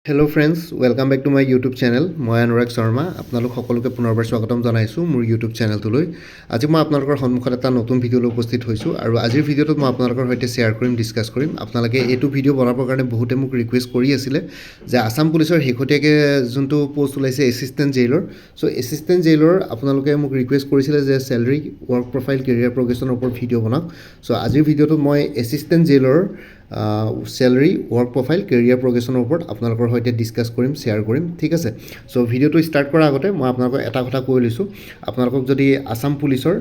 Hello' friends, welcome back to my YouTube channel. মই অনুৰাগ শৰ্মা। আপোনালোক সকলোকে পুনৰবাৰ স্বাগতম জনাইছোঁ মোৰ ইউটিউব চেনেলটোলৈ। আজি মই আপোনালোকৰ সন্মুখত এটা নতুন ভিডিঅ'লৈ উপস্থিত হৈছোঁ আৰু আজিৰ ভিডিঅ'টোত মই আপোনালোকৰ সৈতে শ্বেয়াৰ কৰিম, ডিছকাছ কৰিম। আপোনালোকে এইটো ভিডিঅ' বনাবৰ কাৰণে বহুতে মোক ৰিকুৱেষ্ট কৰি আছিলে যে আছাম পুলিচৰ শেহতীয়াকৈ যোনটো পষ্ট ওলাইছে এছিষ্টেণ্ট জেইলৰ, চ' এছিষ্টেণ্ট জেইলৰ আপোনালোকে মোক ৰিকুৱেষ্ট কৰিছিলে যে চেলাৰী, ৱৰ্ক প্ৰফাইল, কেৰিয়াৰ প্ৰগ্ৰেছনৰ ওপৰত ভিডিঅ' বনাওক। চ' আজিৰ ভিডিঅ'টোত মই assistant jailer salary, work profile, career প্ৰগ্ৰেছনৰ ওপৰত আপোনালোকৰ সৈতে ডিছকাছ কৰিম, শ্বেয়াৰ কৰিম, ঠিক আছে। চ' ভিডিঅ'টো ষ্টাৰ্ট কৰাৰ আগতে মই আপোনালোকক এটা কথা কৈ লৈছোঁ। আপোনালোকক যদি আছাম পুলিচৰ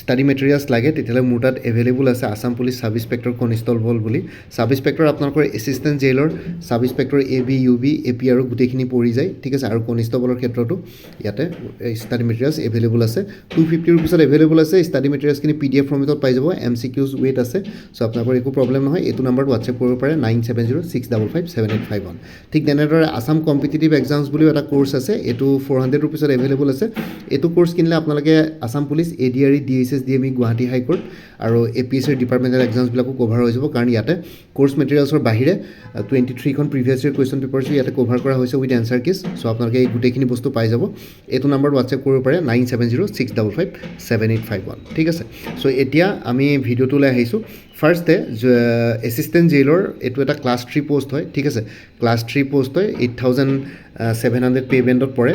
ষ্টাডি মেটেৰিয়েলছ লাগে তেতিয়াহ'লে মোৰ তাত এভেইলেবল আছে Assam police sub inspector constable বুলি। ছাব ইনস্পেক্টৰ আপোনালোকৰ assistant jailer sub inspector AB, UB, AP আৰু গোটেইখিনি পৰি যায়, ঠিক আছে। আৰু কনিষ্টবলৰ ক্ষেত্ৰতো ইয়াতে ষ্টাডি মেটেৰিয়েলছ এভেইলেবল আছে। 250 ৰুপিছত এভেইলেবল আছে। ষ্টাডি মেটেৰিয়েলছখিনি PDF ফৰ্মেটত পাই যাব। MCQs ৱেইট আছে। চ' আপোনালোকৰ একো প্ৰব্লেম নহয়। এইটো নাম্বাৰত হোৱাটছএপ কৰিব পাৰে 9706557851। ঠিক তেনেদৰে আছাম কম্পিটিটিভ এক্সামছ বুলিও এটা কোৰ্চ আছে। এইটো 400 ৰুপিছত এভেইলেবল আছে। এইটো কোৰ্চ কিনিলে আপোনালোকে Assam police, ADRE, DSS, DME, Guwahati high court আৰু APSCৰ ডিপাৰ্টমেণ্টেল এক্সামছবিলাকো কভাৰ হৈ যাব, কাৰণ ইয়াতে কোৰ্চ মেটেৰিয়েলছৰ বাহিৰে 23খন প্ৰিভিয়াছ ইয়েৰ কুৱেশ্যন পেপাৰ্ছো ইয়াতে কভাৰ কৰা হৈছে উইথ এনচাৰ কিজ। চ' আপোনালোকে এই গোটেইখিনি বস্তু পাই যাব। এইটো নাম্বাৰত হোৱাটছএপ কৰিব পাৰে 9706557851, ঠিক আছে। চ' এতিয়া আমি ভিডিঅ'টোলৈ আহিছোঁ। ফাৰ্ষ্টে এছিষ্টেণ্ট জেইলৰ এইটো এটা ক্লাছ 3 পষ্ট হয়, ঠিক আছে। ক্লাছ 3 পষ্ট হয়, 8700 পে' বেণ্ডত পৰে।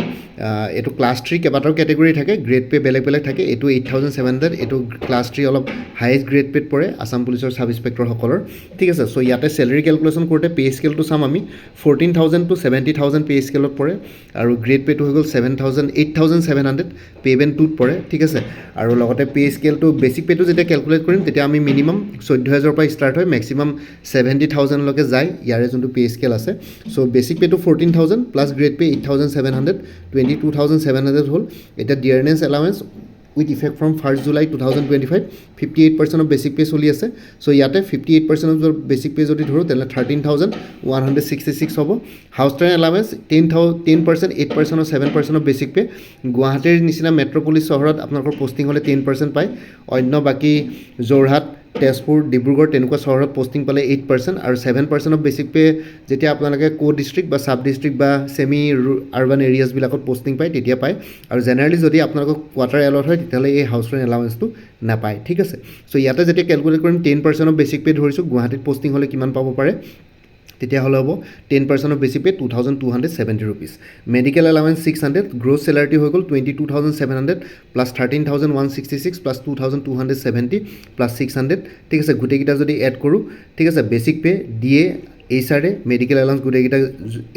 এইটো ক্লাছ 3 কেইবাটাও কেটেগৰী থাকে, গ্ৰেড পে' বেলেগ বেলেগ থাকে। এইটো 8700, এইটো ক্লাছ 3 অলপ হাইয়েষ্ট গ্ৰেড পে'ত পৰে আছাম পুলিচৰ ছাব ইনস্পেক্টৰসকলৰ, ঠিক আছে। চ' ইয়াতে চেলাৰী কেলকুলেশ্যন কৰোঁতে পে' স্কেলটো চাম আমি। 14,000 to 70,000 পে' স্কেলত পৰে আৰু গ্ৰেড পে'টো হৈ গ'ল 8,700 পে' বেণ্ড 2ত পৰে, ঠিক আছে। আৰু লগতে পে' স্কেলটো বেছিক পে'টো যেতিয়া কেলকুলেট কৰিম তেতিয়া আমি মিনিমাম 14,000 পৰা ষ্টাৰ্ট হয়, মেক্সিমাম 70,000লৈকে যায় ইয়াৰে যোনটো পে' স্কেল আছে। চ' বেছিক পে'টো 14,000 প্লাছ গ্ৰেড পে' 8,700, 22,700 হ'ল। এতিয়া dearness allowance with effect from 1 July 2025, 58% of basic pay' চলি আছে। চ' ইয়াতে 58% অফ বেছিক পে' যদি ধৰোঁ তেনেহ'লে 13,166 হ'ব। হাউচ ৰেণ্ট এলাৱেঞ্চ 10%, 8% আৰু 7% অফ বেছিক পে'। গুৱাহাটীৰ নিচিনা মেট্ৰ'পলিছ চহৰত আপোনালোকৰ পষ্টিং হ'লে 10% পায়। অন্য বাকী যোৰহাট, তেজপুৰ, ডিব্ৰুগড় তেনেকুৱা চহৰত পষ্টিং পালে 8% আৰু 7% অফ বেছিক পে' যেতিয়া আপোনালোকে ডিষ্ট্ৰিক্ট বা ছাব ডিষ্ট্ৰিক্ট বা ছেমি আৰ্বান এৰিয়াছবিলাকত পষ্টিং পায় তেতিয়া পায়। আৰু জেনেৰেলি যদি আপোনালোকক কোৱাৰ্টাৰ এলট হয় তেতিয়াহ'লে এই হাউচ ৰেণ্ট এলাৱেঞ্চটো নাপায়, ঠিক আছে। চ' ইয়াতে যেতিয়া কেলকুলেট কৰিম 10% অফ বেছিক পে' ধৰিছোঁ, গুৱাহাটীত পষ্টিং হ'লে কিমান পাব পাৰে তেতিয়াহ'লে হ'ব 10% of basic pay' 2,270 rupees. Medical allowance 600, gross চেলাৰিটি হৈ গ'ল 22,700 প্লাছ 13,166 প্লাছ 2,270 প্লাছ 600, ঠিক আছে। গোটেইকেইটা যদি এড কৰোঁ, ঠিক আছে, basic pay' DA, HRA, medical allowance গোটেইকেইটা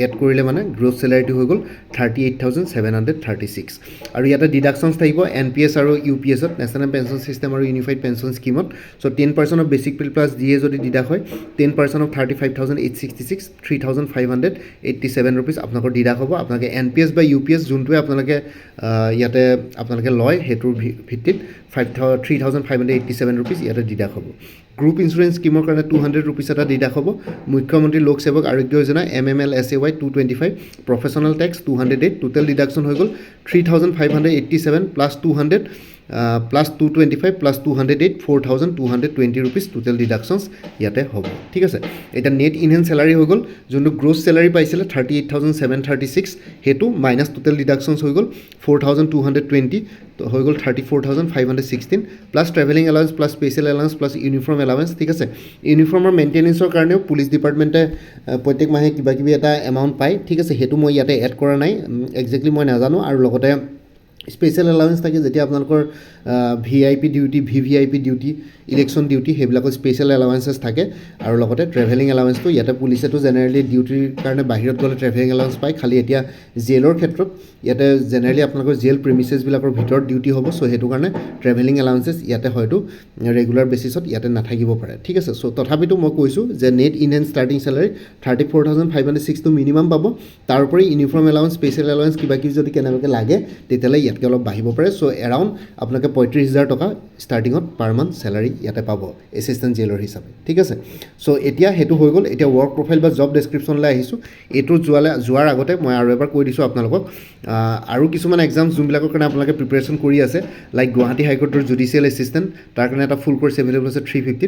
এড কৰিলে মানে গ্ৰছ চেলাৰিটি হৈ গ'ল 38,736। আৰু ইয়াতে ডিডাকশ্যনছ থাকিব NPS আৰু UPSত, নেশ্যনেল পেঞ্চন ছিষ্টেম আৰু ইউনিফাইড পেঞ্চন স্কীমত। So' 10% of basic pay' plus DA যদি ডিডাক্ট হয় 10% অফ 35,866, 3,587 ৰুপিজ আপোনালোকৰ ডিডাক্ট হ'ব। আপোনালোকে NPS বা UPS যোনটোৱে আপোনালোকে ইয়াতে আপোনালোকে লয় সেইটোৰ ভিত্তিত 3,587 ৰুপিজ ইয়াতে ডিডাক্ট হ'ব। গ্ৰুপ ইঞ্চুৰেঞ্চ স্কীমৰ কাৰণে 200 ৰুপিজ এটা ডিডাক্ট হ'ব। মুখ্যমন্ত্ৰী লোক সেৱক আৰোগ্য যোজনা MMLSAY 225, professional tax 208, total deduction হৈ গ'ল 3,587 plus 200 plus 225 plus 208, 4,220 rupees total deductions ইয়াতে হ'ব, ঠিক আছে। এতিয়া নেট ইনহেণ্ড চেলাৰী হৈ গ'ল, যোনটো গ্ৰছ চেলাৰী পাইছিলে 38,736, সেইটো মাইনাছ টোটেল ডিডাকশ্যনছ হৈ গ'ল 4,220, হৈ গ'ল 34,516 plus travelling allowance plus special allowance plus uniform allowance, ঠিক আছে। ইউনিফৰ্মৰ মেইনটেনেঞ্চৰ কাৰণেও পুলিচ ডিপাৰ্টমেণ্টে প্ৰত্যেক মাহে কিবা কিবি এটা এমাউণ্ট পায়, ঠিক আছে। সেইটো মই ইয়াতে এড কৰা নাই, একজেক্টলি মই নাজানো। আৰু লগতে স্পেচিয়েল এলাৱেঞ্চ থাকে যেতিয়া আপোনালোকৰ VIP duty, VVIP duty, election duty, সেইবিলাকৰ স্পেচিয়েল এলাৱেঞ্চেছ থাকে। আৰু লগতে ট্ৰেভেলিং এলাৱেঞ্চটো ইয়াতে পুলিচেতো জেনেৰেলি ডিউটিৰ কাৰণে বাহিৰত গ'লে ট্ৰেভেলিং এলাৱেঞ্চ পায়। খালি এতিয়া জেইলৰ ক্ষেত্ৰত ইয়াতে জেনেৰেলি আপোনালোকৰ জেইল প্ৰিমিচেছবিলাকৰ ভিতৰত ডিউটি হ'ব। চ' সেইটো কাৰণে ট্ৰেভেলিং এলাৱেঞ্চেছ ইয়াতে হয়তো ৰেগুলাৰ বেচিছত ইয়াতে নাথাকিব পাৰে, ঠিক আছে। চ' তথাপিতো মই কৈছোঁ যে নেট ইনহেণ্ড ষ্টাৰ্টিং চেলাৰী 34,506টো মিনিমাম পাব। তাৰোপৰি ইউনিফৰ্ম এলাৱেঞ্চ, স্পেচিয়েল এলাৱেঞ্চ কিবা কিবি যদি কেনেবাকৈ লাগে তেতিয়াহ'লে ইয়াতকৈ অলপ বাঢ়িব পাৰে চ' এৰাউণ্ড আপোনালোকে 35,000 টকা ষ্টাৰ্টিঙত পাৰ মান্থ চেলাৰী ইয়াতে পাব এছিষ্টেণ্ট জেইলৰ হিচাপে ঠিক আছে চ' এতিয়া সেইটো হৈ গ'ল এতিয়া ৱৰ্ক প্ৰফাইল বা জব ডেছক্ৰিপশ্যনলৈ আহিছোঁ এইটো যোৱাৰ আগতে মই আৰু এবাৰ কৈ দিছোঁ আপোনালোকক আৰু কিছুমান এক্সামছ যোনবিলাকৰ কাৰণে আপোনালোকে প্ৰিপেৰেশ্যন কৰি আছে লাইক গুৱাহাটী হাইকোৰ্টৰ জুডিচিয়েল এছিষ্টেণ্ট তাৰ কাৰণে এটা ফুল কোৰ্চ এভেইলেবল আছে 350ত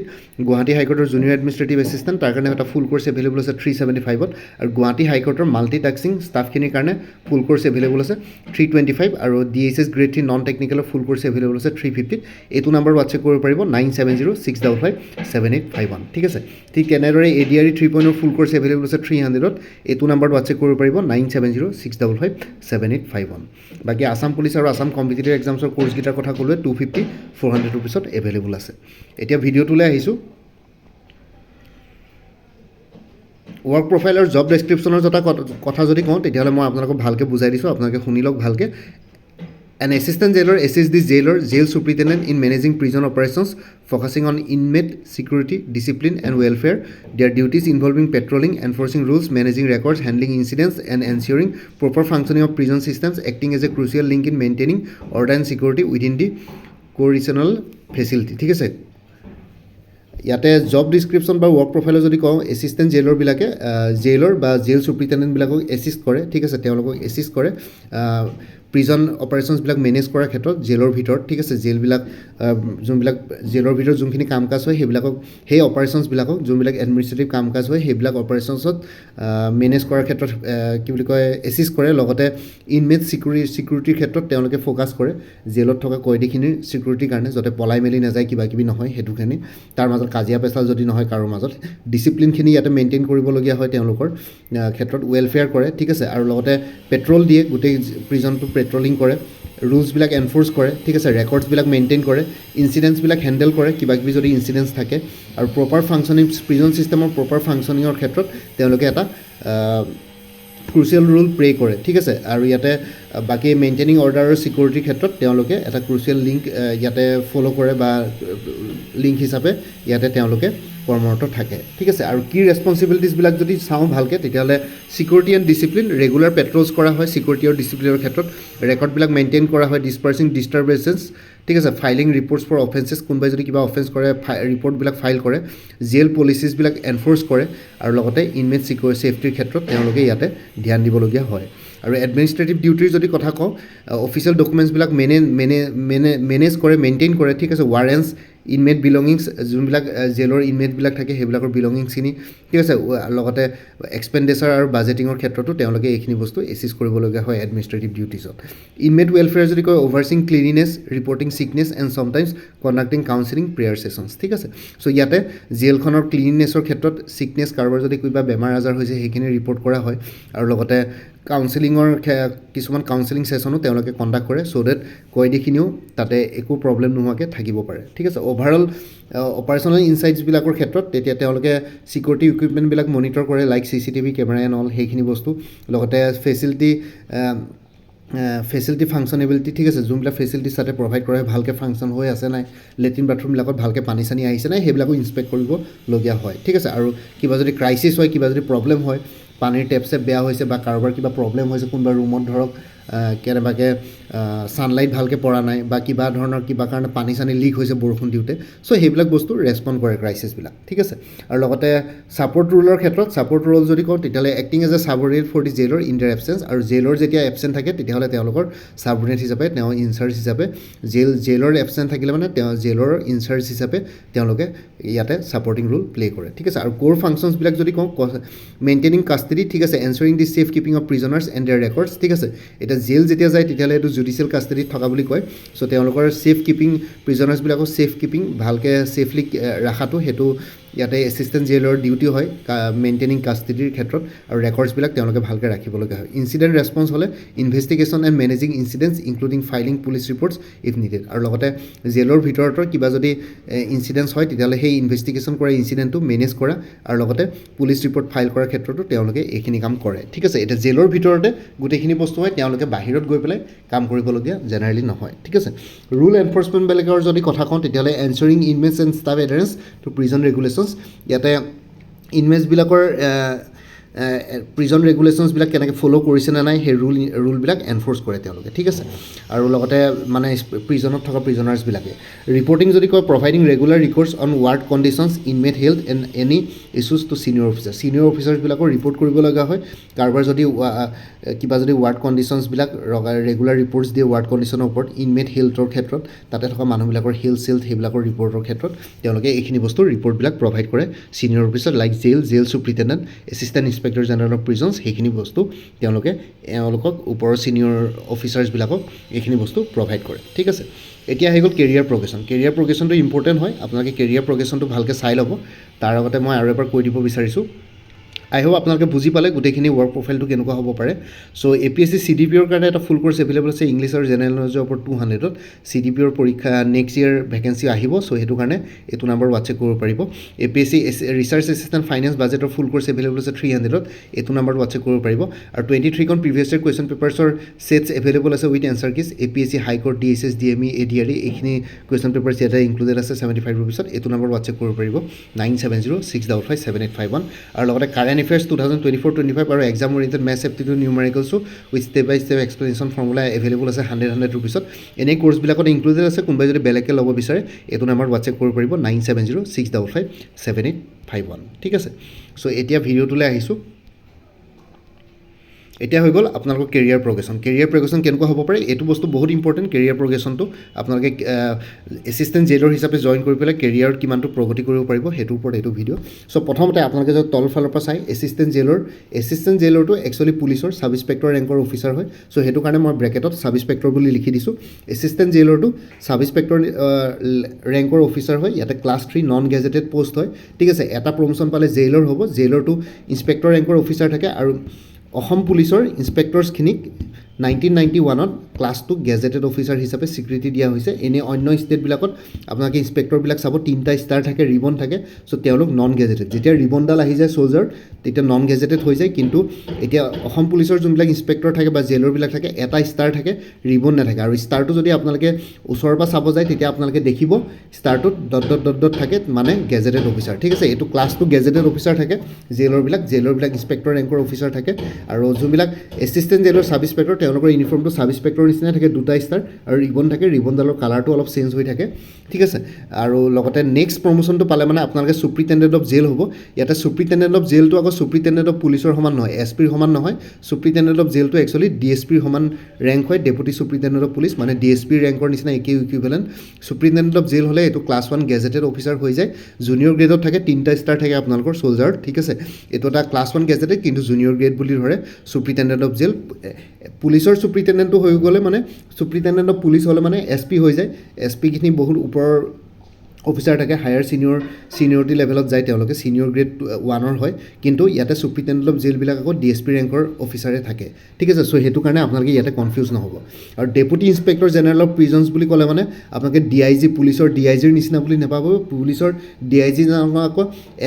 গুৱাহাটী হাইকোৰ্টৰ জুনিয়ৰ এডমিনিষ্ট্ৰেটিভ এছিষ্টেণ্ট তাৰ কাৰণে এটা ফুল কোৰ্চ এভেইলেবল আছে 375ত আৰু গুৱাহাটী হাইকোৰ্টৰ মাল্টিটাস্কিং ষ্টাফখিনিৰ কাৰণে ফুল কোৰ্চ এভেইলেবল আছে 325 আৰু DSS গ্ৰেড 3 নন টেকনিকেলৰ ফুল কোৰ্চ এভেইলেবল আছে 350ত এইটো নম্বৰ হোৱাটছএপ কৰিব পাৰিব 9706557851 ঠিক আছে ঠিক তেনেদৰে ADRE 3.0 ফুল কোৰ্চ এভেইলেবল আছে 300ত এইটো নম্বৰ হোৱাটছএপ কৰিব পাৰিব 9706557851 বাকী আসাম পুলিচ আৰু আসাম কম্পিটিটিভ এক্সামছৰ কোৰ্চকেইটাৰ কথা ক'লোৱে 250 400 ৰুপিছত এভেইলেবল আছে এতিয়া ভিডিঅ'টোলৈ আহিছোঁ ৱৰ্ক প্ৰফাইল আৰু জব ডেছক্ৰিপশ্যনৰ কথা যদি কওঁ তেতিয়াহ'লে মই আপোনালোকক ভালকৈ বুজাই দিছোঁ আপোনালোকে শুনি লওক ভালকৈ An assistant jailer assists the jailer, jail superintendent in managing prison operations, focusing on inmate security, discipline, and welfare. Their duties involving patrolling, enforcing rules, managing records, handling incidents, and ensuring proper functioning of prison systems, acting as a crucial link in maintaining order and security within the correctional facility. ঠিক আছে ইয়াতে job description বা work প্ৰফাইলৰ যদি কওঁ assistant জেইলৰবিলাকে জেইলৰ বা jail ছুপাৰিণ্টেণ্ডেণ্টবিলাকক assist কৰে ঠিক আছে তেওঁলোকক এছিষ্ট কৰে প্ৰিজন অপাৰেশ্যনছবিলাক মেনেজ কৰাৰ ক্ষেত্ৰত জেইলৰ ভিতৰত ঠিক আছে জেইলবিলাক যোনবিলাক জেইলৰ ভিতৰত যোনখিনি কাম কাজ হয় সেইবিলাকক সেই অপাৰেশ্যনছবিলাকক যোনবিলাক এডমিনিষ্ট্ৰেটিভ কাম কাজ হয় সেইবিলাক অপাৰেশ্যনছত মেনেজ কৰাৰ ক্ষেত্ৰত কি বুলি কয় এছিষ্ট কৰে লগতে ইনমেট ছিকিউৰিটিৰ ক্ষেত্ৰত তেওঁলোকে ফ'কাছ কৰে জেইলত থকা কয়দীখিনিৰ ছিকিউৰিটিৰ কাৰণে যাতে পলাই মেলি নাযায় কিবা কিবি নহয় সেইটোখিনি তাৰ মাজত কাজিয়া পেচাল যদি নহয় কাৰোৰ মাজত ডিচিপ্লিনখিনি ইয়াতে মেইনটেইন কৰিবলগীয়া হয় তেওঁলোকৰ ক্ষেত্ৰত ৱেলফেয়াৰ কৰে ঠিক আছে আৰু লগতে পেট্ৰল দিয়ে গোটেই প্ৰিজনটো পেট্ৰলিং কৰে ৰুলছবিলাক এনফ'ৰ্চ কৰে ঠিক আছে ৰেকৰ্ডছবিলাক মেইনটেইন কৰে ইনচিডেণ্টছবিলাক হেণ্ডেল কৰে কিবা কিবি যদি ইনচিডেণ্টছ থাকে আৰু প্ৰপাৰ ফাংচনিং প্ৰিজন ছিষ্টেমৰ প্ৰপাৰ ফাংচনিঙৰ ক্ষেত্ৰত তেওঁলোকে এটা ক্ৰুচিয়েল ৰোল প্লে কৰে ঠিক আছে আৰু ইয়াতে বাকী মেইনটেইনিং অৰ্ডাৰ আৰু ছিকিউৰিটিৰ ক্ষেত্ৰত তেওঁলোকে এটা ক্ৰুচিয়েল লিংক ইয়াতে ফ'ল' কৰে বা লিংক হিচাপে ইয়াতে তেওঁলোকে কৰ্মৰত থাকে ঠিক আছে আৰু কি ৰেছপনচিবিলিটিছবিলাক যদি চাওঁ ভালকৈ তেতিয়াহ'লে ছিকিউৰিটি এণ্ড ডিচিপ্লিন ৰেগুলাৰ পেট্ৰলছ কৰা হয় ছিকিউৰিটি আৰু ডিচিপ্লিনৰ ক্ষেত্ৰত ৰেকৰ্ডবিলাক মেইনটেইন কৰা হয় ডিছপাৰ্চিং ডিষ্টাৰ্বেঞ্চেছ ঠিক আছে ফাইলিং ৰিপৰ্টছ ফৰ অফেন্সেছ কোনোবাই যদি কিবা অফেন্স কৰে ৰিপৰ্টবিলাক ফাইল কৰে জেইল পলিচিছবিলাক এনফ'ৰ্চ কৰে আৰু লগতে ইনমেট ছেফটিৰ ক্ষেত্ৰত তেওঁলোকে ইয়াতে ধ্যান দিবলগীয়া হয় আৰু এডমিনিষ্ট্ৰেটিভ ডিউটিৰ যদি কথা কওঁ অফিচিয়েল ডকুমেণ্টছবিলাক মেনেজ কৰে মেইনটেইন কৰে ঠিক আছে ৱাৰেণ্টছ ইনমেট বিলঙিংছ যোনবিলাক জেইলৰ ইনমেটবিলাক থাকে সেইবিলাকৰ বিলঙিংছখিনি ঠিক আছে লগতে এক্সপেণ্ডিচাৰ আৰু বাজেটিঙৰ ক্ষেত্ৰতো তেওঁলোকে এইখিনি বস্তু এছিষ্ট কৰিবলগীয়া হয় এডমিনিষ্ট্ৰেটিভ ডিউটিছত ইনমেট ৱেলফেয়াৰ যদি কয় overseeing cleanliness reporting sickness and sometimes conducting counselling prayer sessions ঠিক আছে ছ' ইয়াতে জেইলখনৰ ক্লিনিনেছৰ ক্ষেত্ৰত ছিকনেছ কাৰোবাৰ যদি কিবা বেমাৰ আজাৰ হৈছে সেইখিনি ৰিপৰ্ট কৰা হয় আৰু লগতে কাউন্সেলিঙৰ কিছুমান কাউন্সেলিং ছেশ্যনো তেওঁলোকে কণ্ডাক্ট কৰে ছ' ডেট কয়দীখিনিও তাতে একো প্ৰব্লেম নোহোৱাকৈ থাকিব পাৰে ঠিক আছে অভাৰঅল অপাৰেশ্যনেল ইনচাইটছবিলাকৰ ক্ষেত্ৰত তেতিয়া তেওঁলোকে ছিকিউৰিটি ইকুইপমেণ্টবিলাক মনিটৰ কৰে like CCTV camera and all সেইখিনি বস্তু লগতে ফেচিলিটি ফাংচনেবিলিটি ঠিক আছে যোনবিলাক ফেচিলিটিছ তাতে প্ৰভাইড কৰা হয় ভালকৈ ফাংচন হৈ আছে নাই লেট্ৰিন বাথৰুমবিলাকত ভালকৈ পানী চানী আহিছে নাই সেইবিলাকো ইনস্পেক্ট কৰিবলগীয়া হয় ঠিক আছে আৰু কিবা যদি ক্ৰাইচিছ হয় কিবা যদি প্ৰব্লেম হয় পানীৰ টেপ চেপ বেয়া হৈছে বা কাৰোবাৰ কিবা প্ৰব্লেম হৈছে কোনোবা ৰুমত ধৰক কেনেবাকৈ ছানলাইট ভালকৈ পৰা নাই বা কিবা ধৰণৰ কিবা কাৰণে পানী চানী লিক হৈছে বৰষুণ দিওঁতে ছ' সেইবিলাক বস্তু ৰেছপণ্ড কৰে ক্ৰাইচিছবিলাক ঠিক আছে আৰু লগতে ছাপৰ্ট ৰোলৰ ক্ষেত্ৰত ছাপৰ্ট ৰোল যদি কওঁ তেতিয়াহ'লে acting as a subordinate for the jailer in their absence আৰু জেইলৰ যেতিয়া এবচেণ্ট থাকে তেতিয়াহ'লে তেওঁলোকৰ ছাবঅৰ্ডিনেট হিচাপে তেওঁ ইনচাৰ্জ হিচাপে জেইলৰ এবচেণ্ট থাকিলে মানে তেওঁ জেইলৰ ইনচাৰ্জ হিচাপে তেওঁলোকে ইয়াতে ছাপৰ্টিং ৰোল প্লে কৰে ঠিক আছে আৰু ক'ৰ ফাংচনছবিলাক যদি কওঁ মেইনটেইনিং কাষ্টডি ঠিক আছে ensuring the safe keeping of prisoners and their records ঠিক আছে এতিয়া জেইল যেতিয়া যায় তেতিয়াহ'লে এইটো জুডিচিয়েল কাষ্টডিত থকা বুলি কয় ছ' তেওঁলোকৰ ছেফ কিপিং প্ৰিজনাৰ্ছবিলাকৰ ছেফ কিপিং ভালকৈ ছেফলি ৰখাটো সেইটো ইয়াতে এছিষ্টেণ্ট জেইলৰ ডিউটি হয় মেইনটেইনিং কাষ্টডিৰ ক্ষেত্ৰত আৰু ৰেকৰ্ডছবিলাক তেওঁলোকে ভালকৈ ৰাখিবলগীয়া হয় ইনচিডেণ্ট ৰেছপন্স হ'লে investigation and managing incidents including filing police reports if needed আৰু লগতে জেইলৰ ভিতৰতো কিবা যদি ইনচিডেণ্টছ হয় তেতিয়াহ'লে সেই ইনভেষ্টিগেশ্যন কৰা ইনচিডেণ্টটো মেনেজ কৰা আৰু লগতে পুলিচ ৰিপৰ্ট ফাইল কৰাৰ ক্ষেত্ৰতো তেওঁলোকে এইখিনি কাম কৰে ঠিক আছে এতিয়া জেইলৰ ভিতৰতে গোটেইখিনি বস্তু হয় তেওঁলোকে বাহিৰত গৈ পেলাই কাম কৰিবলগীয়া জেনেৰেলি নহয় ঠিক আছে ৰুল এনফৰ্চমেণ্টবিলাকৰ যদি কথা কওঁ তেতিয়াহ'লে ensuring inmates and staff adherence to prison regulations ইয়াতে ইনমেটছবিলাকৰ প্ৰিজন ৰেগুলেশ্যনছবিলাক কেনেকৈ ফ'ল' কৰিছে নে নাই সেই ৰুলবিলাক এনফ'ৰ্চ কৰে তেওঁলোকে ঠিক আছে আৰু লগতে মানে প্ৰিজনত থকা প্ৰিজনাৰ্ছবিলাকে ৰিপৰ্টিং যদি কয় providing regular records on ward conditions inmate health and any issues to senior অফিচাৰ্ছবিলাকৰ ৰিপৰ্ট কৰিব লগা হয় কাৰোবাৰ যদি কিবা যদি ৱাৰ্ড কণ্ডিশ্যনছবিলাক ৰেগুলাৰ ৰিপৰ্টছ দিয়ে ৱাৰ্ড কণ্ডিশ্যনৰ ওপৰত ইনমেট হেল্থৰ ক্ষেত্ৰত তাতে থকা মানুহবিলাকৰ হেল্থ সেইবিলাকৰ ৰিপৰ্টৰ ক্ষেত্ৰত তেওঁলোকে এইখিনি বস্তু ৰিপৰ্টবিলাক প্ৰভাইড কৰে senior officer like jail superintendent assistant inspector general of prisons সেইখিনি বস্তু তেওঁলোকক ওপৰৰ ছিনিয়ৰ অফিচাৰ্ছবিলাকক এইখিনি বস্তু প্ৰভাইড কৰে ঠিক আছে এতিয়া আহি গ'ল কেৰিয়াৰ প্ৰগ্ৰেশ্যনটো ইম্পৰ্টেণ্ট হয় আপোনালোকে কেৰিয়াৰ প্ৰগ্ৰেশ্যনটো ভালকৈ চাই ল'ব তাৰ আগতে মই আৰু এবাৰ কৈ দিব বিচাৰিছোঁ আই হোপ আপোনালোকে বুজি পালে গোটেইখিনি ৱৰ্ক প্ৰফাইলটো কেনেকুৱা হ'ব পাৰে চ' APSC CDPOৰ কাৰণে এটা ফুল কোৰ্চ এভেইলেবল আছে ইংলিছ আৰু জেনেৰেল নলেজৰ ওপৰত 200ত CDPOৰ পৰীক্ষা নেক্সট ইয়েৰ ভেকেঞ্চি আহিব চ' সেইটো কাৰণে এইটো নাম্বাৰ হোৱাটছএপ কৰিব পাৰিব APSC ৰিচাৰ্চ এছিষ্টেণ্ট ফাইনেন্স বাজেটৰ ফুল কোৰ্চ এভেইলেবল আছে 300ত এইটো নাম্বাৰ হোৱাটছএপ কৰিব পাৰিব আৰু 23খন প্ৰিভিয়াছ ইয়েৰ কুৱেশ্যন পেপাৰ্ছৰ ছেটছ এভেইলেবল আছে with answer keys APSC high court DSS DME ADRE এইখিনি কুৱেশ্যন পেপাৰ্ছ ইয়াতে ইনক্লুডেড আছে 75 ৰুপিছত এইটো নাম্বাৰ হোৱাটছএপ কৰিব পাৰিব 9706557851 আৰু লগতে কাৰেণ্ট এফেয়াৰ্ছ 2024-25 আৰু এক্সাম ওৰিয়েণ্টেড মেথছ এপ্টিটিউড নিউমাৰিকেলছো with step by step explanation formula available আছে 100 ৰুপিছত এনেই কোৰ্চবিলাকত ইনক্লুডেড আছে কোনোবাই যদি বেলেগকৈ ল'ব বিচাৰে এইটো নাম্বাৰ হোৱাটছএপ কৰিব পাৰিব 9706557851 ঠিক আছে চ' এতিয়া ভিডিঅ'টোলৈ আহিছোঁ এতিয়া হৈ গ'ল আপোনালোকৰ কেৰিয়াৰ প্ৰগ্ৰেশ্যন কেনেকুৱা হ'ব পাৰে এইটো বস্তু বহুত ইম্পৰ্টেণ্ট কেৰিয়াৰ প্ৰগ্ৰেশ্যনটো আপোনালোকে এছিষ্টেণ্ট জেইলৰ হিচাপে জইন কৰি পেলাই কেৰিয়াৰত কিমানটো প্ৰগতি কৰিব পাৰিব সেইটোৰ ওপৰত এইটো ভিডিঅ' চ' প্ৰথমতে আপোনালোকে যদি তলফালৰ পৰা চাই এছিষ্টেণ্ট জেইলৰটো একচুৱেলি পুলিচৰ ছাব ইনস্পেক্টৰ ৰেংকৰ অফিচাৰ হয় চ' সেইটো কাৰণে মই ব্ৰেকেটত ছাব ইনস্পেক্টৰ বুলি লিখি দিছোঁ এছিষ্টেণ্ট জেইলৰটো ছাব ইনস্পেক্টৰ ৰেংকৰ অফিচাৰ হয় ইয়াতে ক্লাছ 3 নন গেজেটেড পষ্ট হয় ঠিক আছে এটা প্ৰমোশ্যন পালে জেইলৰ হ'ব জেইলৰটো ইনস্পেক্টৰ ৰেংকৰ অফিচাৰ থাকে আৰু অসম পুলিচৰ ইনস্পেক্টৰ্ছখিনিক 1991ত ক্লাছ 2 গেজেটেড অফিচাৰ হিচাপে স্বীকৃতি দিয়া হৈছে এনে অন্য ষ্টেটবিলাকত আপোনালোকে ইনস্পেক্টৰবিলাক চাব 3টা ষ্টাৰ থাকে ৰিবন থাকে চ' তেওঁলোক নন গেজেটেড যেতিয়া ৰিবনডাল আহি যায় চ'লজাৰ তেতিয়া নন গেজেটেড হৈ যায় কিন্তু এতিয়া অসম পুলিচৰ যোনবিলাক ইনস্পেক্টৰ থাকে বা জেইলৰবিলাক থাকে এটা ষ্টাৰ থাকে ৰিবন নাথাকে আৰু ষ্টাৰটো যদি আপোনালোকে ওচৰৰ পৰা চাব যায় তেতিয়া আপোনালোকে দেখিব ষ্টাৰটোত ডট থাকে মানে গেজেটেড অফিচাৰ ঠিক আছে এইটো ক্লাছ 2 গেজেটেড অফিচাৰ থাকে জেইলৰবিলাক ইনস্পেক্টৰ ৰেংকৰ অফিচাৰ থাকে আৰু যোনবিলাক এছিষ্টেণ্ট জেইলৰ ছাব ইনস্পেক্টৰ তেওঁলোকৰ ইউনিফৰ্মটো ছাব ইনস্পেক্টৰৰ নিচিনা থাকে 2টা ষ্টাৰ আৰু ৰিবন থাকে ৰিবনডালৰ কালাৰটো অলপ চেঞ্জ হৈ থাকে ঠিক আছে আৰু লগতে নেক্সট প্ৰমোশ্যনটো পালে মানে আপোনালোকে চুপ্ৰিটেণ্ডেণ্ট অফ জেইল হ'ব ইয়াতে চুপ্ৰিটেণ্ডেণ্ট অফ জেইলটো আকৌ চুপ্ৰিটেণ্ডেণ্ট অফ পুলিচৰ সমান নহয় SPৰ সমান নহয় চুপ্ৰিটেণ্ডেণ্ট অফ জেইলটো একচুৱেলি DSPৰ সমান ৰেংক হয় ডেপুটি চুপ্ৰিটেণ্ডেণ্ট অফ পুলিচ মানে DSPৰ ৰেংকৰ নিচিনা একেই ইকুইভেলেণ্ট চুপ্ৰিটেণ্ডেণ্ট অফ জেইল হ'লে এইটো ক্লাছ 1 গেজেটেড অফিচাৰ হৈ যায় জুনিয়ৰ গ্ৰেডত থাকে 3টা ষ্টাৰ থাকে আপোনালোকৰ চ'লজাৰত ঠিক আছে এইটো এটা ক্লাছ 1 গেজেটেড কিন্তু জুনিয়ৰ গ্ৰেড বুলি ধৰে চুপ্ৰিটেণ্ডেণ্ট অফ জেইল পুলিচৰ চুপ্ৰিটেণ্ডেণ্টটো হৈ গ'লে মানে চুপ্ৰিটেণ্ডেণ্ট অফ পুলিচ হ'লে মানে SP হৈ যায় SPখিনি বহুত ওপৰৰ অফিচাৰ থাকে হায়াৰ ছিনিয়ৰিটি লেভেলত যায় তেওঁলোকে ছিনিয়ৰ গ্ৰেড 1ৰ হয় কিন্তু ইয়াতে চুপ্ৰিটেণ্ডেণ্ট অফ জেইলবিলাক আকৌ DSP ৰেংকৰ অফিচাৰে থাকে ঠিক আছে চ' সেইটো কাৰণে আপোনালোকে ইয়াতে কনফিউজ নহ'ব আৰু ডেপুটি ইনস্পেক্টৰ জেনেৰেল অফ প্ৰিজনছ বুলি ক'লে মানে আপোনালোকে DIG পুলিচৰ DIGৰ নিচিনা বুলি নাপাব পুলিচৰ DIG আকৌ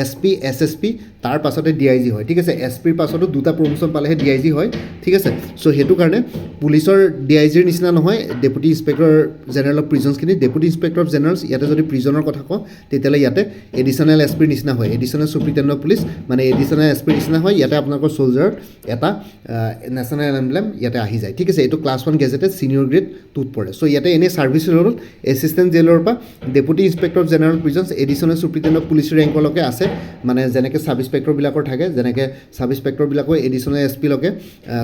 SP SSP তাৰ পাছতে DIG হয় ঠিক আছে SPৰ পাছতো 2টা প্ৰমোশ্যন পালেহে DIG হয় ঠিক আছে চ' সেইটো কাৰণে পুলিচৰ DIGৰ নিচিনা নহয় ডেপুটি ইনস্পেক্টৰ জেনেৰেল অফ প্ৰিজনছখিনি ডেপুটি ইনস্পেক্টৰ অফ জেনেৰেলছ ইয়াতে যদি প্ৰিজনৰ কথা কওঁ তেতিয়াহ'লে ইয়াতে এডিশ্যনেল SPৰ নিচিনা হয় এডিশ্যনেল চুপ্ৰিটেণ্ডেণ্ট অফ পুলিচ মানে এডিশ্যনেল SPৰ নিচিনা হয় ইয়াতে আপোনালোকৰ চ'লজাৰত এটা নেশ্যনেল এমব্লেম ইয়াতে আহি যায় ঠিক আছে এইটো ক্লাছ 1 গেজেটেড ছিনিয়ৰ গ্ৰেড 2ত পৰে চ' ইয়াতে এনেই ছাৰ্ভিচ ৰোলত এছিষ্টেণ্ট জেইলৰ পৰা deputy inspector of general prisons additional superintendent of police ৰেংকলৈকে আছে মানে যেনেকৈ ছাব ইনস্পেক্টৰবিলাকৰ থাকে যেনেকৈ ছাব ইনস্পেক্টৰবিলাকৰ এডিশ্যনেল SPলৈকে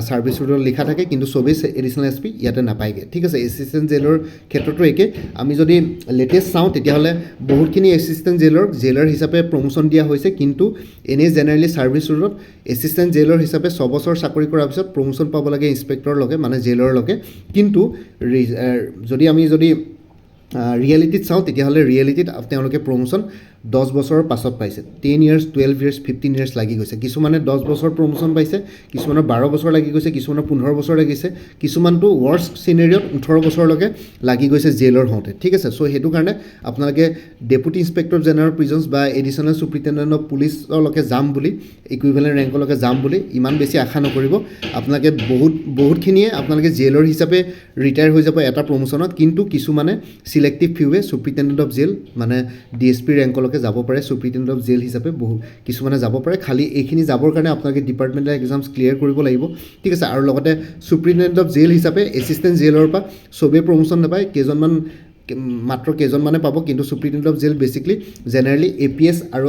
ছাৰ্ভিচ ৰোলত লিখা থাকে কিন্তু চবেই এডিশ্যনেল SP ইয়াতে নাপায়গৈ ঠিক আছে এছিষ্টেণ্ট জেইলৰ ক্ষেত্ৰতো একে আমি যদি লেটেষ্ট চাওঁ তেতিয়াহ'লে বহুতখিনি এছিষ্টেণ্ট জেইলৰ হিচাপে প্ৰমোশ্যন দিয়া হৈছে কিন্তু এনেই জেনেৰেলি ছাৰ্ভিচ ৰোলত এছিষ্টেণ্ট জেইলৰ হিচাপে 6 বছৰ চাকৰি কৰাৰ পিছত প্ৰমোশ্যন পাব লাগে ইনস্পেক্টৰলৈকে মানে জেইলৰলৈকে কিন্তু যদি ৰিয়েলিটিত চাওঁ তেতিয়াহ'লে ৰিয়েলিটিত তেওঁলোকে প্ৰমোশ্যন 10 বছৰৰ পাছত পাইছে 10 years 12 years 15 years লাগি গৈছে কিছুমানে 10 বছৰ প্ৰমোশ্যন পাইছে কিছুমানৰ 12 বছৰ লাগি গৈছে কিছুমানৰ 15 বছৰ লাগিছে কিছুমানটো ৱৰ্ষ্ট চিনেৰিয়ত 18 বছৰলৈকে লাগি গৈছে জেইলৰ হওঁতে ঠিক আছে চ' সেইটো কাৰণে আপোনালোকে ডেপুটি ইনস্পেক্টৰ জেনেৰেল প্ৰিজনছ বা এডিশ্যনেল চুপ্ৰিটেণ্ডেণ্ট অফ পুলিচলৈকে যাম বুলি ইকুইভেলেণ্ট ৰেংকলৈকে যাম বুলি ইমান বেছি আশা নকৰিব আপোনালোকে বহুতখিনিয়ে আপোনালোকে জেইলৰ হিচাপে ৰিটায়াৰ হৈ যাব এটা প্ৰমোশ্যনত কিন্তু কিছুমানে চিলেক্টিভ ফিউৱে চুপ্ৰিটেণ্ডেণ্ট অফ জেল মানে DSP ৰেংকলৈকে যাব পাৰে, চুপ্ৰিটেণ্ডেণ্ট অফ জেল হিচাপে কিছুমানে যাব পাৰে। খালি এইখিনি যাবৰ কাৰণে আপোনালোকে ডিপাৰ্টমেণ্টেল এক্সামছ ক্লিয়াৰ কৰিব লাগিব, ঠিক আছে। আৰু লগতে চুপ্ৰিটেণ্ডেণ্ট অফ জেল হিচাপে এছিষ্টেণ্ট জেলৰ পৰা চবেই প্ৰমোশ্যন নাপায়, মাত্ৰ কেইজনমানে পাব। কিন্তু চুপ্ৰিটেণ্ডেণ্ট অফ জেল বেছিকলি জেনেৰেলি APS আৰু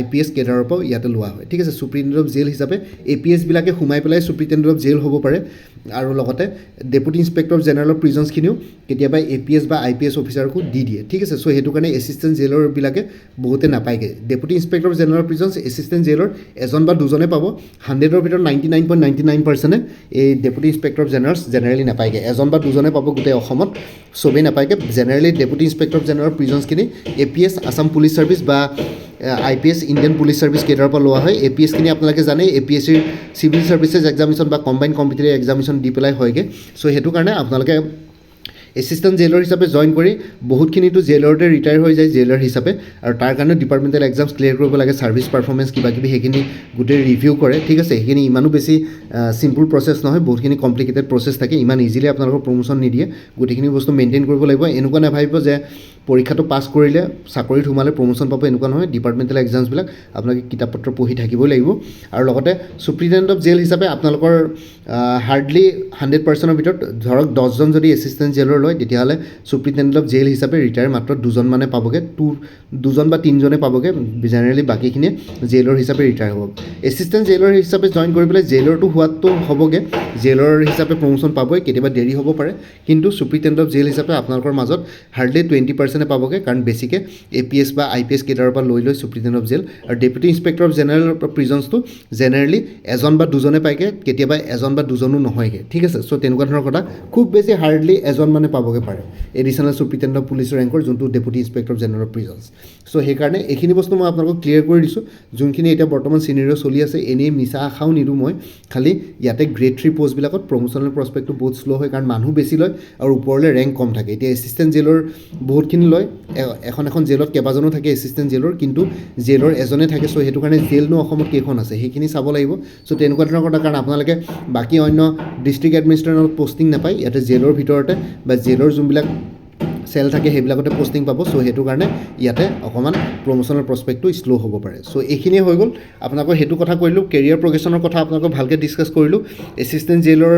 IPS কেডাৰৰ পৰা ইয়াতে লোৱা হয়, ঠিক আছে। চুপ্ৰিটেণ্ডেণ্ট অফ জেল হিচাপে APSবিলাকে সোমাই পেলাই চুপ্ৰিটেণ্ডেণ্ট অফ জেল হ'ব পাৰে। আৰু লগতে ডেপুটি ইনস্পেক্টৰ জেনেৰেল অফ প্ৰিজনছখিনিও কেতিয়াবা APS বা IPS অফিচাৰকো দি দিয়ে, ঠিক আছে। চ' সেইটো কাৰণে এছিষ্টেণ্ট জেলৰবিলাকে বহুতে নাপায়গৈ। Deputy inspector general of prisons assistant jailer এজন বা দুজনে পাব। 100ৰ ভিতৰত 99.99% এই ডেপুটি ইনস্পেক্টৰ জেনেৰেলি নাপায়গৈ, এজন বা দুজনে পাব গোটেই অসমত, চবেই নাপায়গৈ। Generally deputy inspector general of প্ৰিজনছখিনি APS আছাম পুলিচ ছাৰ্ভিচ বা IPS ইণ্ডিয়ান পুলিচ ছাৰ্ভিচ কেডাৰৰ পৰা লোৱা হয়। APSখিনি আপোনালোকে জানে APSCৰ চিভিল ছাৰ্ভিচেছ এক্সামিনেশ্যন বা কম্বাইন কম্পিটিটিভ এক্সামিনেশ্যন দি পেলাই হয়গৈ। চ' সেইটো কাৰণে আপোনালোকে এছিষ্টেণ্ট জেইলৰ হিচাপে জইন কৰি বহুতখিনিতো জেইলৰতে ৰিটায়াৰ হৈ যায় জেইলৰ হিচাপে, আৰু তাৰ কাৰণে ডিপাৰ্টমেণ্টেল এক্সামছ ক্লিয়াৰ কৰিব লাগে, ছাৰ্ভিচ পাৰফৰ্মেঞ্চ কিবাকিবি সেইখিনি গোটেই ৰিভিউ কৰে, ঠিক আছে। সেইখিনি ইমানো বেছি চিম্পুল প্ৰচেছ নহয়, বহুতখিনি কমপ্লিকেটেড প্ৰচেছ থাকে, ইমান ইজিলি আপোনালোকৰ প্ৰমোশ্যন নিদিয়ে। গোটেইখিনি বস্তু মেইনটেইন কৰিব লাগিব। এনেকুৱা নাভাবিব যে পৰীক্ষাটো পাছ কৰিলে চাকৰিত সোমালে প্ৰমোশ্যন পাব, এনেকুৱা নহয়। ডিপাৰ্টমেণ্টেল এক্সামছবিলাক আপোনালোকে কিতাপ পত্ৰ পঢ়ি থাকিবই লাগিব। আৰু লগতে চুপ্ৰিটেণ্ডেণ্ট অফ জেল হিচাপে আপোনালোকৰ হাৰ্ডলি 100%ৰ ভিতৰত ধৰক 10জন যদি এছিষ্টেণ্ট জেলৰ লয়, তেতিয়াহ'লে চুপ্ৰিটেণ্ডেণ্ট অফ জেল হিচাপে ৰিটায়াৰ মাত্ৰ 2জনমানে পাবগৈ, 2জন বা 3জনে পাবগৈ। জেনেৰেলি বাকীখিনিয়ে জেইলৰ হিচাপে ৰিটায়াৰ হ'ব। এছিষ্টেণ্ট জেইলৰ হিচাপে জইন কৰি পেলাই জেইলৰটো হোৱাটো হ'বগৈ, জেইলৰ হিচাপে প্ৰমোশ্যন পাবই, কেতিয়াবা দেৰি হ'ব পাৰে। কিন্তু চুপ্ৰিটেণ্ডেণ্ট অফ জেইল হিচাপে আপোনালোকৰ মাজত হাৰ্ডলি 20% পাবগৈ, কাৰণ বেছিকৈ APS বা IPS কেডাৰৰ পৰা লৈ চুপ্ৰিটেণ্ডেণ্ট অফ জেইল। আৰু ডেপুটি ইনস্পেক্টৰ অফ জেনেৰেল প্ৰিজনছটো জেনেৰেলি এজন বা দুজনে পায়গৈ, কেতিয়াবা এজন বা দুজনো নহয়গৈ, ঠিক আছে। চ' তেনেকুৱা ধৰণৰ কথা, খুব বেছি হাৰ্ডলি এজন মানে পাবগৈ পাৰে এডিশ্যনেল চুপ্ৰিটেণ্ডেণ্ট অফ পুলিচ ৰেংকৰ, যোনটো ডেপুটি ইনস্পেক্টৰ অফ জেনেৰেল প্ৰিজনছ। চ' সেইকাৰণে এইখিনি বস্তু মই আপোনালোকক ক্লিয়াৰ কৰি দিছোঁ। যোনখিনি এতিয়া বৰ্তমান চিনেৰিঅ' চলি আছে, এনেই মিছা আশাও নিদিওঁ মই। খালি ইয়াতে গ্ৰেড 3 পষ্টবিলাকত প্ৰমোশ্যনেল প্ৰস্পেক্টটো বহুত শ্ল' হয়, কাৰণ মানুহ বেছি লয় আৰু ওপৰলৈ ৰেংক কম থাকে। এতিয়া এছিষ্টেণ্ট জেলৰ বহুতখিনি লয়, এখন জেলত কেইবাজনো থাকে এছিষ্টেণ্ট জেলৰ, কিন্তু জেলৰ এজনে থাকে। চ' সেইটো কাৰণে জেলনো অসমত কেইখন আছে সেইখিনি চাব লাগিব। চ' তেনেকুৱা ধৰণৰ কথা, কাৰণ আপোনালোকে বাকী অন্য ডিষ্ট্ৰিক্ট এডমিনিষ্ট্ৰেশ্যনত পষ্টিং নাপায়, ইয়াতে জেলৰ ভিতৰতে বা জেলৰ যোনবিলাক চেল থাকে সেইবিলাকতে পষ্টিং পাব। চ' সেইটো কাৰণে ইয়াতে অকণমান প্ৰমোশ্যনেল প্ৰস্পেক্টটো শ্ল' হ'ব পাৰে। চ' এইখিনিয়ে হৈ গ'ল। আপোনালোকৰ সেইটো কথা কৰিলোঁ, কেৰিয়াৰ প্ৰগ্ৰেশ্যনৰ কথা আপোনালোকক ভালকৈ ডিছকাছ কৰিলোঁ। এছিষ্টেণ্ট জেইলৰ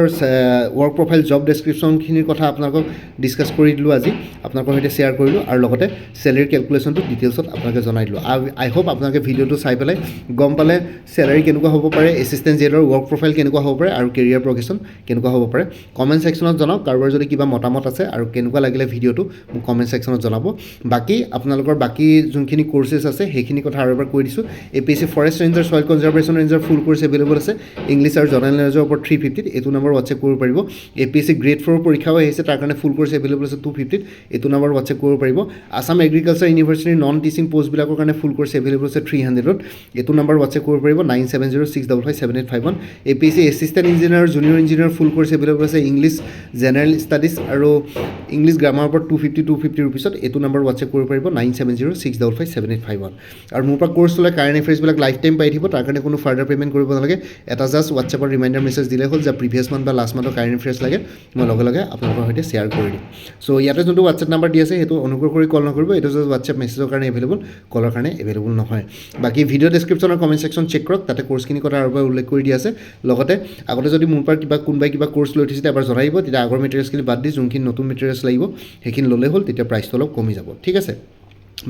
ৱৰ্ক প্ৰফাইল জব ডেছক্ৰিপশ্যনখিনিৰ কথা আপোনালোকক ডিছকাছ কৰি দিলোঁ আজি, আপোনালোকৰ সৈতে শ্বেয়াৰ কৰিলোঁ। আৰু লগতে চেলেৰী কেলকুলেশ্যনটো ডিটেইলছত আপোনালোকে জনাই দিলোঁ। আই হোপ আপোনালোকে ভিডিঅ'টো চাই পেলাই গম পালে চেলাৰী কেনেকুৱা হ'ব পাৰে, এছিষ্টেণ্ট জেইলৰ ৱৰ্ক প্ৰফাইল কেনেকুৱা হ'ব পাৰে, আৰু কেৰিয়াৰ প্ৰগ্ৰেশ্যন কেনেকুৱা হ'ব পাৰে। কমেণ্ট ছেকশ্যনত জনাওক কাৰোবাৰ যদি কিবা মতামত আছে, আৰু কেনেকুৱা লাগিলে ভিডিঅ'টো মোক কমেণ্ট ছেকশ্যনত জনাব। বাকী আপোনালোকৰ বাকী যোনখিনি কৰ্চেছ আছে সেইখিনি কথা আৰু এবাৰ কৈ দিছোঁ। APSC forest ranger, soil conservation ranger ফুল কৰ্চ এভেইলেবল আছে। ইংলিছ আৰু জেনেৰেল নলেজৰ ওপৰত 350, এইটো নম্বৰ হোৱাটছএপ কৰিব পাৰিব। APSC গ্ৰেড 4 পৰীক্ষাও আহিছে, তাৰ কাৰণে ফুল কৰ্চ এভেইলেবল আছে 250, এইটো নম্বৰ হোৱাটছএপ কৰিব পাৰিব। আছাম এগ্ৰিকালচাৰ ইউনিভাৰ্চিটিৰ নন টিচিং পষ্টবিলাকৰ কাৰণে ফুল কৰ্চ এভেইলেবল আছে 300ত, এইটো নম্বৰ হোৱাটছএপ কৰিব পাৰিব 9706557851। APSC assistant engineer, junior engineer ফুল কৰ্চ এভেইলেবল আছে ইংলিছ, জেনেৰেল ষ্টাডিজ আৰু ইংলিছ গ্ৰামাৰৰ ওপৰত 250 ৰুপিছত, এইটো নম্বৰ হোৱাটছএপ কৰিব পাৰিব 9706557851। আৰু মোৰ পৰা কৰ্চ ল'লে কাৰেণ্ট এফেয়াৰ্ছবিলাক লাইফ টাইম পাই থাকিব, তাৰ কাৰণে কোনো ফাৰ্ডাৰ পে'মেণ্ট কৰিব নালাগে। এটা জাষ্ট হোৱাটছএপৰ ৰিমাইণ্ডাৰ মেছেজ দিলে হ'ল যে প্ৰিভিয়াছ মান্থ বা লাষ্ট মান্থৰ কাৰেণ্ট এফেয়াৰ্ছ লাগে, মই লগে লগে আপোনালোকৰ সৈতে শ্বেয়াৰ কৰি দিম। চ' ইয়াতে যোনটো হোৱাটছএপ নাম্বাৰ দি আছে সেইটো অনুগ্ৰহ কৰি কল নকৰিব, এইটো জাষ্ট হোৱাটছএপ মেছেজৰ কাৰণে এভেইলেবল, কলৰ কাৰণে এভেইলেবল নহয়। বাকী ভিডিঅ' ডেছক্ৰিপশ্যনৰ কমেণ্ট ছেকশ্যন চেক কৰক, তাতে কৰ্চখিনি কথা আৰু উল্লেখ কৰি দিয়া আছে। লগতে আগতে যদি মোৰ পৰা কোনোবাই কিবা কৰ্চ লৈ উঠিছিলে এবাৰ জনাই দিব, তেতিয়া আগৰ মেটেৰিয়েলছখিনি বাদ দি যোনখিনি নতুন মেটেৰিয়েলছ লাগিব সেইখিনি ল'লে হ'ল, তেতিয়া প্ৰাইচটো অলপ কমি যাব, ঠিক আছে।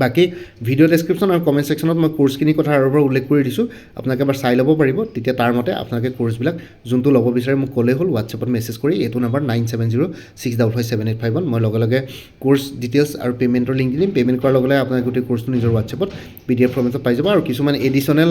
বাকী ভিডিঅ' ডেছক্ৰিপশ্যন আৰু কমেণ্ট ছেকশ্যনত মই কৰ্চখিনিৰ কথা আৰু এবাৰ উল্লেখ কৰি দিছোঁ, আপোনালোকে এবাৰ চাই ল'ব পাৰিব। তেতিয়া তাৰ মতে আপোনালোকে কৰ্চবিলাক যোনটো ল'ব বিচাৰে মোক ক'লেই হ'ল, হোৱাটছএপত মেছেজ কৰি, এইটো নম্বৰ 9706557851। মই লগে লগে কৰ্চ ডিটেইলছ আৰু পে'মেণ্টৰ লিংক দিম। পে'মেণ্ট কৰাৰ লগে লগে আপোনালোকে গোটেই কৰ্চটো নিজৰ হোৱাটছএপত PDF ফৰ্মেটত পাই যাব, আৰু কিছুমান এডিশ্যনেল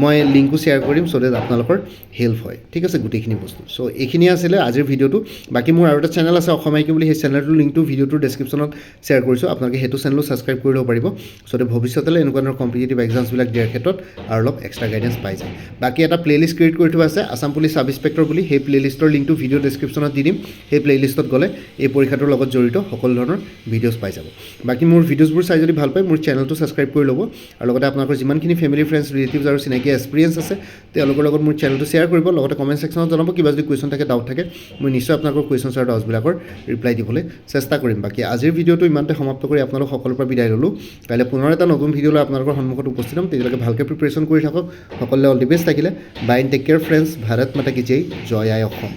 মই লিংকো শ্বেয়াৰ কৰিম, চ' ডেট আপোনালোকৰ হেল্প হয়, ঠিক আছে, গোটেইখিনি বস্তু। চ' এইখিনিয়ে আছিলে আজিৰ ভিডিঅ'টো। বাকী মোৰ আৰু এটা চেনেল আছে অসম IQ বুলি, সেই চেনেলটোৰ লিংকটো ভিডিঅ'টোৰ ডেছক্ৰিপশ্যনত শ্বেয়াৰ কৰিছোঁ, আপোনালোকে সেইটো চেনেলো ছাবস্ক্ৰাইব কৰি ল'ব পাৰিব। পাৰিব যাতে ভৱিষ্যতলৈ এনেকুৱা ধৰণৰ কম্পিটিটিভ এক্সামছবিলাক দিয়াৰ ক্ষেত্ৰত আৰু অলপ এক্সট্ৰা গাইডেঞ্চ পাই যায় বাকী এটা প্লেলিষ্ট ক্ৰিয়েট কৰি থোৱা আছে আছাম পুলিচ সাব ইন্সপেক্টৰ বুলি সেই প্লেলিষ্টৰ লিংকটো ভিডিঅ' ডেছক্ৰিপশ্যনত দি দিম সেই প্লেলিষ্টত গ'লে এই পৰীক্ষাটোৰ লগত জড়িত সকলো ধৰণৰ ভিডিঅ'জ পাই যাব বাকী মোৰ ভিডিঅ'জবোৰ চাই যদি ভাল পায় মোৰ চেনেলটো ছাবস্ক্ৰাইব কৰি ল'ব আৰু লগতে আপোনালোকৰ যিমানখিনি ফেমিলি ফ্ৰেণ্ডছ ৰিলেটিভছ আৰু চিনাকি এক্সপিৰিয়েঞ্চ আছে তেওঁলোকৰ লগত মোৰ চেনেলটো শ্বেয়াৰ কৰিব লগতে কমেণ্ট ছেকশ্যনত জনাব কিবা যদি কুৱেশ্যন থাকে ডাউট থাকে মই নিশ্চয় আপোনালোকৰ কুৱেশ্যনছ আৰু ডাউটছবিলাকৰ ৰিপ্লাই দিবলৈ চেষ্টা কৰিম বাকী আজিৰ ভিডিঅ'টো ইমানতে সমাপ্ত কৰি আপোনালোক সকলোৰ পৰা বিদায় ল'লোঁ কাইলৈ পুনৰ এটা নতুন ভিডিঅ' লৈ আপোনালোকৰ সন্মুখত উপস্থিত হ'ম তেতিয়ালৈকে ভালকৈ প্ৰিপেৰেশ্যন কৰি থাকক সকলোৱে অল দি বেষ্ট থাকিলে bye and take care friends Bharat মাতা কি জয় জয় আই অসম